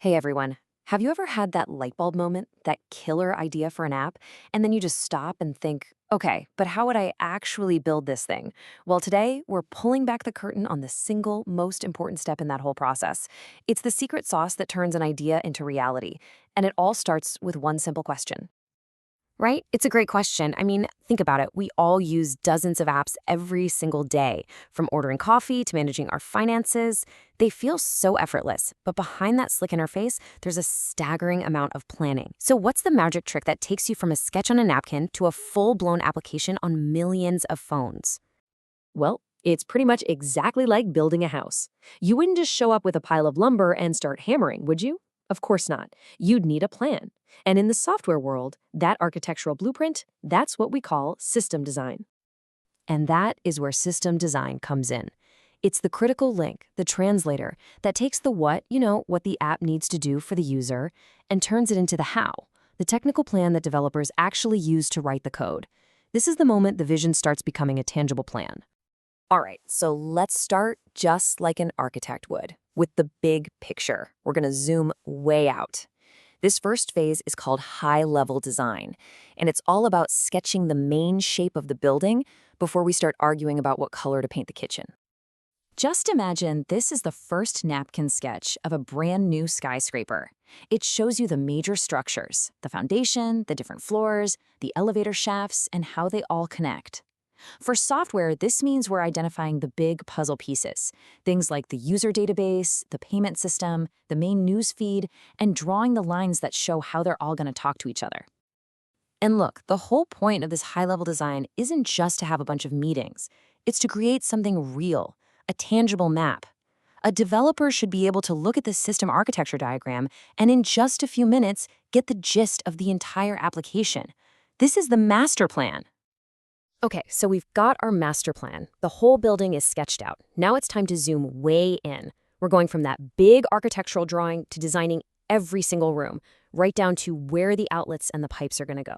Hey everyone, have you ever had that light bulb moment, that killer idea for an app, and then you just stop and think, okay, but how would I actually build this thing? Well, today we're pulling back the curtain on the single most important step in that whole process. It's the secret sauce that turns an idea into reality, and it all starts with one simple question. Right? It's a great question. I mean, think about it. We all use dozens of apps every single day, from ordering coffee to managing our finances. They feel so effortless, but behind that slick interface, there's a staggering amount of planning. So, what's the magic trick that takes you from a sketch on a napkin to a full blown application on millions of phones? Well, it's pretty much exactly like building a house. You wouldn't just show up with a pile of lumber and start hammering, would you? Of course not. You'd need a plan. And in the software world, that architectural blueprint, that's what we call system design. And that is where system design comes in. It's the critical link, the translator, that takes the what the app needs to do for the user, and turns it into the how, the technical plan that developers actually use to write the code. This is the moment the vision starts becoming a tangible plan. All right, so let's start just like an architect would, with the big picture. We're going to zoom way out. This first phase is called high-level design, and it's all about sketching the main shape of the building before we start arguing about what color to paint the kitchen. Just imagine this is the first napkin sketch of a brand new skyscraper. It shows you the major structures, the foundation, the different floors, the elevator shafts, and how they all connect. For software, this means we're identifying the big puzzle pieces, things like the user database, the payment system, the main news feed, and drawing the lines that show how they're all going to talk to each other. And look, the whole point of this high-level design isn't just to have a bunch of meetings. It's to create something real, a tangible map. A developer should be able to look at this system architecture diagram and in just a few minutes get the gist of the entire application. This is the master plan. Okay, so we've got our master plan. The whole building is sketched out. Now it's time to zoom way in. We're going from that big architectural drawing to designing every single room, right down to where the outlets and the pipes are going to go.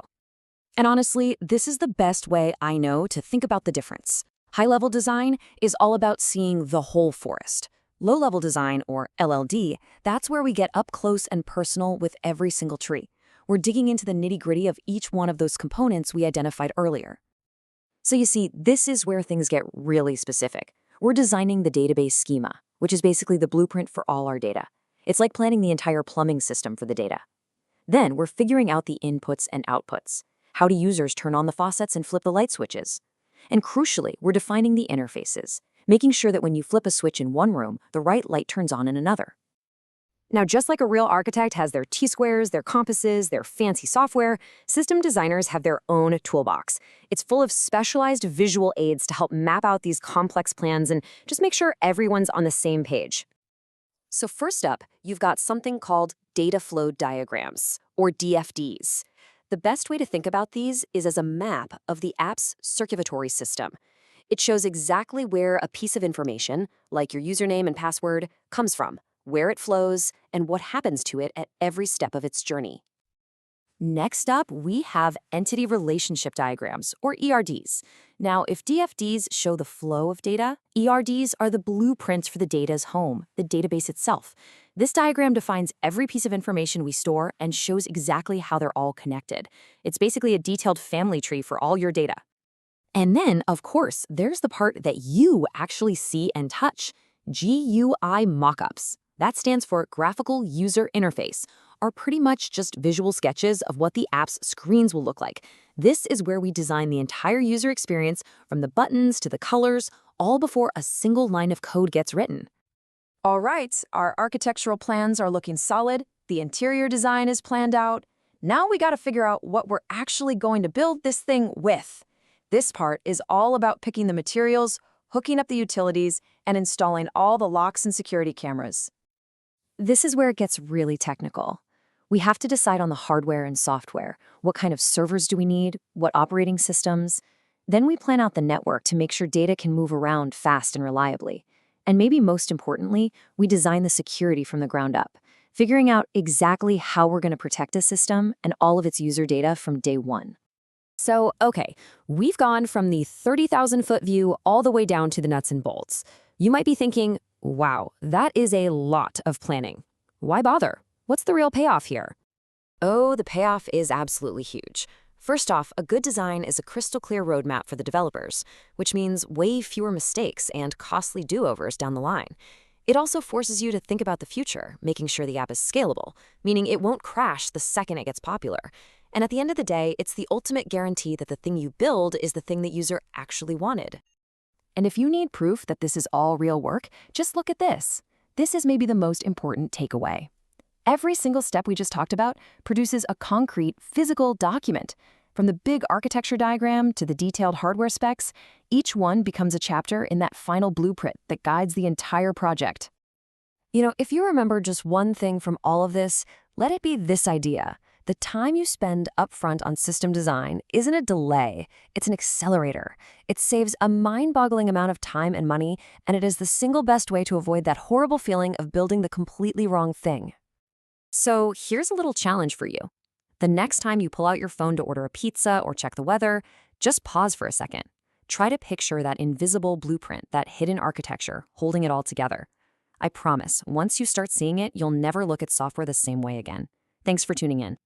And honestly, this is the best way I know to think about the difference. High-level design is all about seeing the whole forest. Low-level design, or LLD, that's where we get up close and personal with every single tree. We're digging into the nitty-gritty of each one of those components we identified earlier. So you see, this is where things get really specific. We're designing the database schema, which is basically the blueprint for all our data. It's like planning the entire plumbing system for the data. Then we're figuring out the inputs and outputs. How do users turn on the faucets and flip the light switches? And crucially, we're defining the interfaces, making sure that when you flip a switch in one room, the right light turns on in another. Now, just like a real architect has their T-squares, their compasses, their fancy software, system designers have their own toolbox. It's full of specialized visual aids to help map out these complex plans and just make sure everyone's on the same page. So first up, you've got something called data flow diagrams, or DFDs. The best way to think about these is as a map of the app's circulatory system. It shows exactly where a piece of information, like your username and password, comes from, where it flows, and what happens to it at every step of its journey. Next up, we have entity relationship diagrams, or ERDs. Now, if DFDs show the flow of data, ERDs are the blueprints for the data's home, the database itself. This diagram defines every piece of information we store and shows exactly how they're all connected. It's basically a detailed family tree for all your data. And then, of course, there's the part that you actually see and touch, GUI mockups. That stands for Graphical User Interface, are pretty much just visual sketches of what the app's screens will look like. This is where we design the entire user experience from the buttons to the colors, all before a single line of code gets written. All right, our architectural plans are looking solid, the interior design is planned out. Now we gotta figure out what we're actually going to build this thing with. This part is all about picking the materials, hooking up the utilities, and installing all the locks and security cameras. This is where it gets really technical. We have to decide on the hardware and software. What kind of servers do we need? What operating systems? Then we plan out the network to make sure data can move around fast and reliably. And maybe most importantly, we design the security from the ground up, figuring out exactly how we're going to protect a system and all of its user data from day one. So, okay, we've gone from the 30,000-foot view all the way down to the nuts and bolts. You might be thinking, wow, that is a lot of planning. Why bother? What's the real payoff here? Oh, the payoff is absolutely huge. First off, a good design is a crystal clear roadmap for the developers, which means way fewer mistakes and costly do-overs down the line. It also forces you to think about the future, making sure the app is scalable, meaning it won't crash the second it gets popular. And at the end of the day, it's the ultimate guarantee that the thing you build is the thing that user actually wanted. And if you need proof that this is all real work, just look at this. This is maybe the most important takeaway. Every single step we just talked about produces a concrete, physical document. From the big architecture diagram to the detailed hardware specs, each one becomes a chapter in that final blueprint that guides the entire project. If you remember just one thing from all of this, let it be this idea. The time you spend upfront on system design isn't a delay, it's an accelerator. It saves a mind-boggling amount of time and money, and it is the single best way to avoid that horrible feeling of building the completely wrong thing. So here's a little challenge for you. The next time you pull out your phone to order a pizza or check the weather, just pause for a second. Try to picture that invisible blueprint, that hidden architecture, holding it all together. I promise, once you start seeing it, you'll never look at software the same way again. Thanks for tuning in.